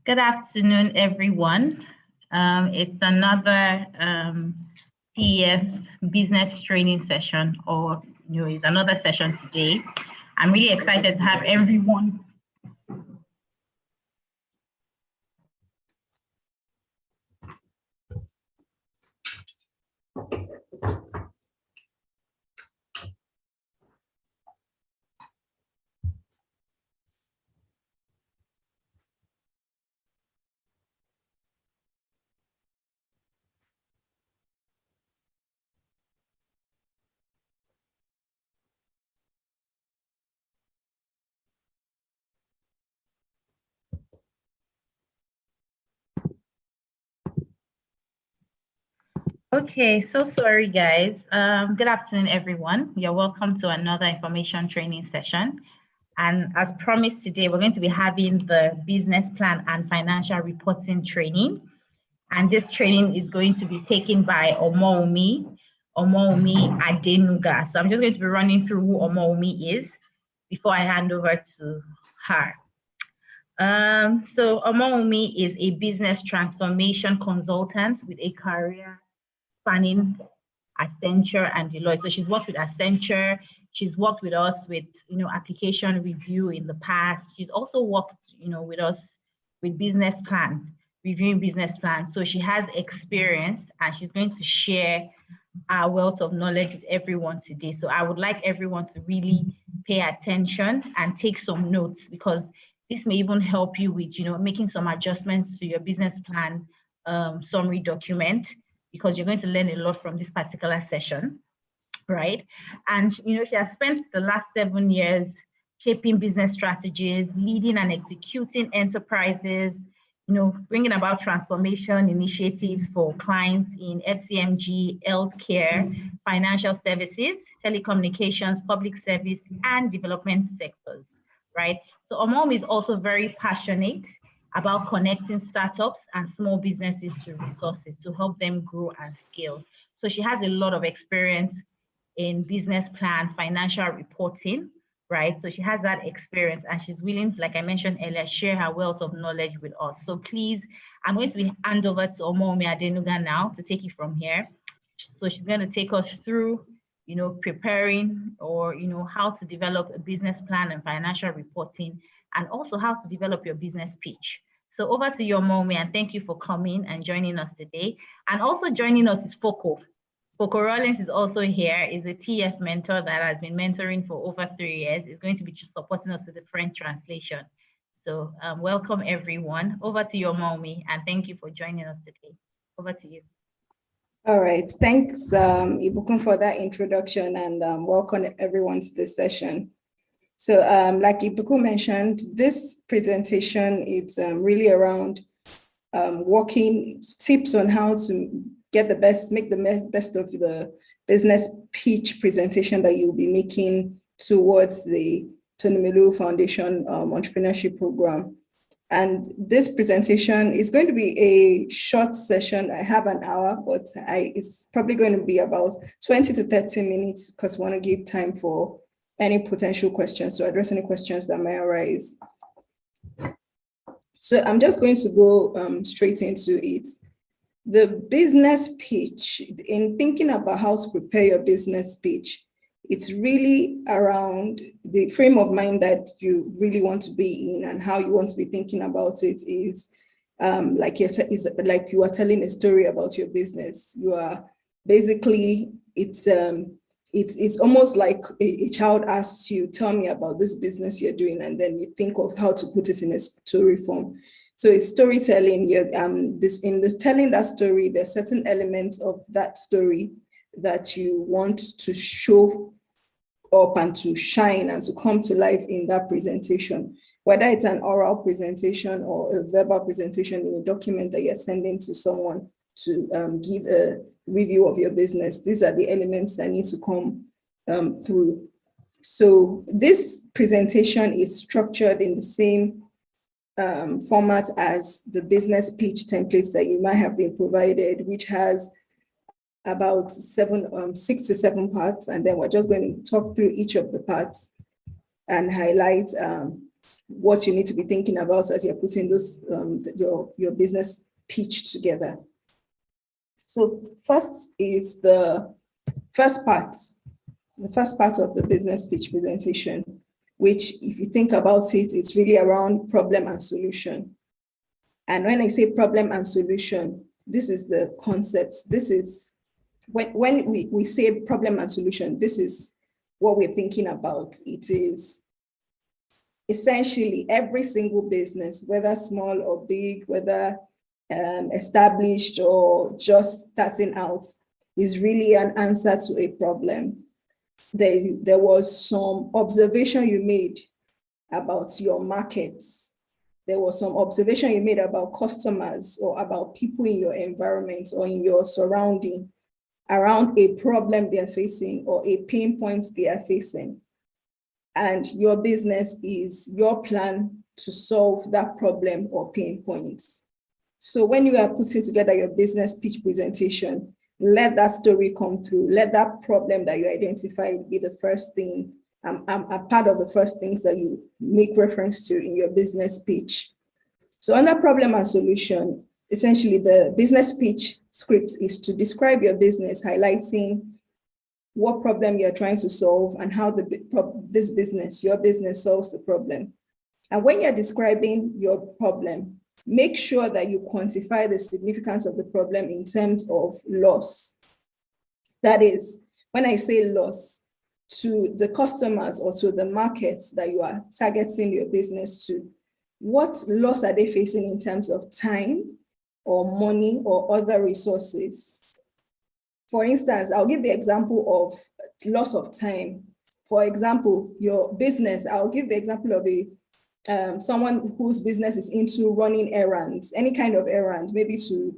Good afternoon, everyone. It's another TEF business training session, or it's another session today. I'm really excited to have everyone. Okay, so sorry, guys. Good afternoon, everyone. You're welcome to another information training session. And as promised today, we're going to be having the business plan and financial reporting training. And this training is going to be taken by Omoumi Adenuga. So I'm just going to be running through who Omoumi is before I hand over to her. So Omoumi is a business transformation consultant with a career spanning Accenture and Deloitte. So she's worked with Accenture. She's worked with us with, application review in the past. She's also worked, with us with business plan, reviewing business plans. So she has experience and she's going to share our wealth of knowledge with everyone today. So I would like everyone to really pay attention and take some notes, because this may even help you with, making some adjustments to your business plan summary document, because you're going to learn a lot from this particular session, right? And, she has spent the last 7 years shaping business strategies, leading and executing enterprises, bringing about transformation initiatives for clients in FCMG, healthcare, financial services, telecommunications, public service, and development sectors, right? So Omom is also very passionate about connecting startups and small businesses to resources to help them grow and scale. So she has a lot of experience in business plan, financial reporting, right? So she has that experience and she's willing to, like I mentioned earlier, share her wealth of knowledge with us. So please, I'm going to hand over to Omoumi Adenuga now to take it from here. So she's going to take us through, preparing or, how to develop a business plan and financial reporting, and also how to develop your business pitch. So over to you, Omoumi, and thank you for coming and joining us today. And also joining us is Foko. Foko Rollins is also here, is a TEF mentor that has been mentoring for over 3 years. Is going to be supporting us with the French translation. So welcome everyone. Over to you, Omoumi, and thank you for joining us today. Over to you. All right, thanks Ibukun for that introduction, and welcome everyone to this session. So like Ibukun mentioned, this presentation is really around working tips on how to make the best of the business pitch presentation that you'll be making towards the Tony Melu Foundation Entrepreneurship Program. And this presentation is going to be a short session. I have an hour, but it's probably going to be about 20 to 30 minutes, because we want to give time for any potential questions, to address any questions that may arise. So I'm just going to go straight into it. The business pitch, in thinking about how to prepare your business pitch, it's really around the frame of mind that you really want to be in, and how you want to be thinking about it is like you are telling a story about your business. You are basically, it's almost like a child asks you, tell me about this business you're doing, and then you think of how to put it in a story form. So it's storytelling. In the telling that story, there's certain elements of that story that you want to show up and to shine and to come to life in that presentation, whether it's an oral presentation or a verbal presentation in a document that you're sending to someone to give a review of your business. These are the elements that need to come through. So this presentation is structured in the same format as the business pitch templates that you might have been provided, which has about 6 to 7 parts, and then we're just going to talk through each of the parts and highlight what you need to be thinking about as you're putting those your business pitch together. So first is the first part of the business pitch presentation, which if you think about it, it's really around problem and solution. And when I say problem and solution, this is the concept. This is when we say problem and solution, this is what we're thinking about. It is essentially every single business, whether small or big, whether established or just starting out, is really an answer to a problem. There was some observation you made about your markets. There was some observation you made about customers or about people in your environment or in your surrounding around a problem they are facing or a pain point they are facing. And your business is your plan to solve that problem or pain point. So when you are putting together your business pitch presentation, let that story come through. Let that problem that you identified be the first thing, a part of the first things that you make reference to in your business pitch. So under problem and solution, essentially the business pitch script is to describe your business, highlighting what problem you're trying to solve and how your business solves the problem. And when you're describing your problem, make sure that you quantify the significance of the problem in terms of loss. That is, when I say loss, to the customers or to the markets that you are targeting your business to, what loss are they facing in terms of time or money or other resources? For instance, I'll give the example of loss of time. For example, your business, I'll give the example of someone whose business is into running errands, any kind of errand, maybe to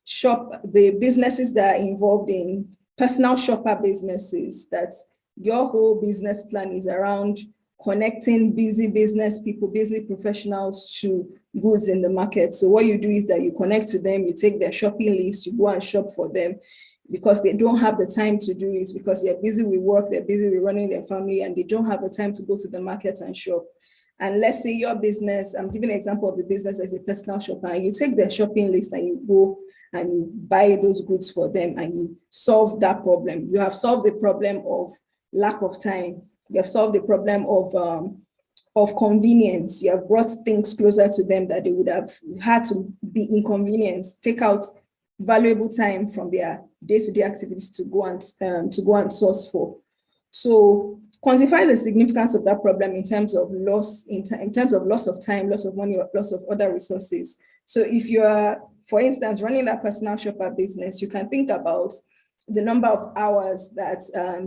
shop, the businesses that are involved in personal shopper businesses, that your whole business plan is around connecting busy business people, busy professionals to goods in the market. So what you do is that you connect to them, you take their shopping list, you go and shop for them because they don't have the time to do it, because they're busy with work, they're busy with running their family, and they don't have the time to go to the market and shop. And let's say your business, I'm giving an example of the business as a personal shopper, and you take their shopping list and you go and you buy those goods for them and you solve that problem. You have solved the problem of lack of time. You have solved the problem of convenience. You have brought things closer to them that they would have had to be inconvenienced, take out valuable time from their day-to-day activities to go and source for. So quantify the significance of that problem in terms of loss, in terms of loss of time, loss of money, or loss of other resources. So if you are, for instance, running that personal shopper business, you can think about the number of hours that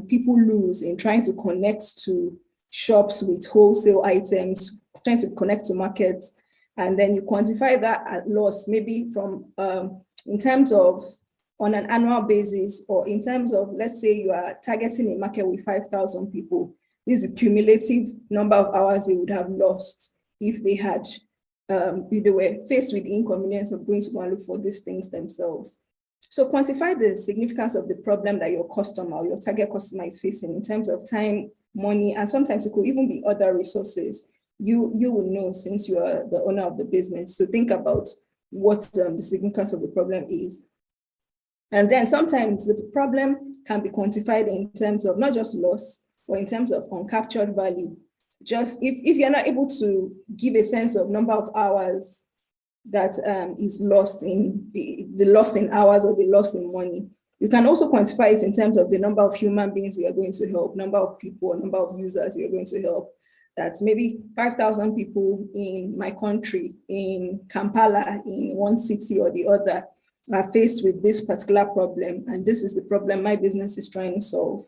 people lose in trying to connect to shops with wholesale items, trying to connect to markets, and then you quantify that loss maybe from in terms of on an annual basis, or in terms of, let's say you are targeting a market with 5,000 people. This is the cumulative number of hours they would have lost if they had, if they were faced with the inconvenience of going to go and look for these things themselves. So quantify the significance of the problem that your customer or your target customer is facing in terms of time, money, and sometimes it could even be other resources. You will know since you are the owner of the business. So think about what the significance of the problem is. And then sometimes the problem can be quantified in terms of not just loss, but in terms of uncaptured value. Just if you're not able to give a sense of number of hours that is lost in the loss in hours or the loss in money, you can also quantify it in terms of the number of human beings you're going to help, number of people, number of users you're going to help. That's maybe 5,000 people in my country, in Kampala, in one city or the other, are faced with this particular problem, and this is the problem my business is trying to solve.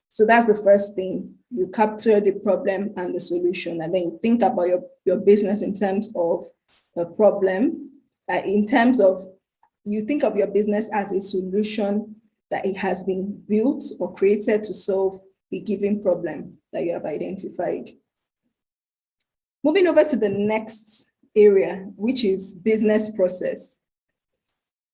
So that's the first thing. You capture the problem and the solution, and then you think about your business in terms of the problem, in terms of, you think of your business as a solution that it has been built or created to solve a given problem that you have identified. Moving over to the next area, which is business process.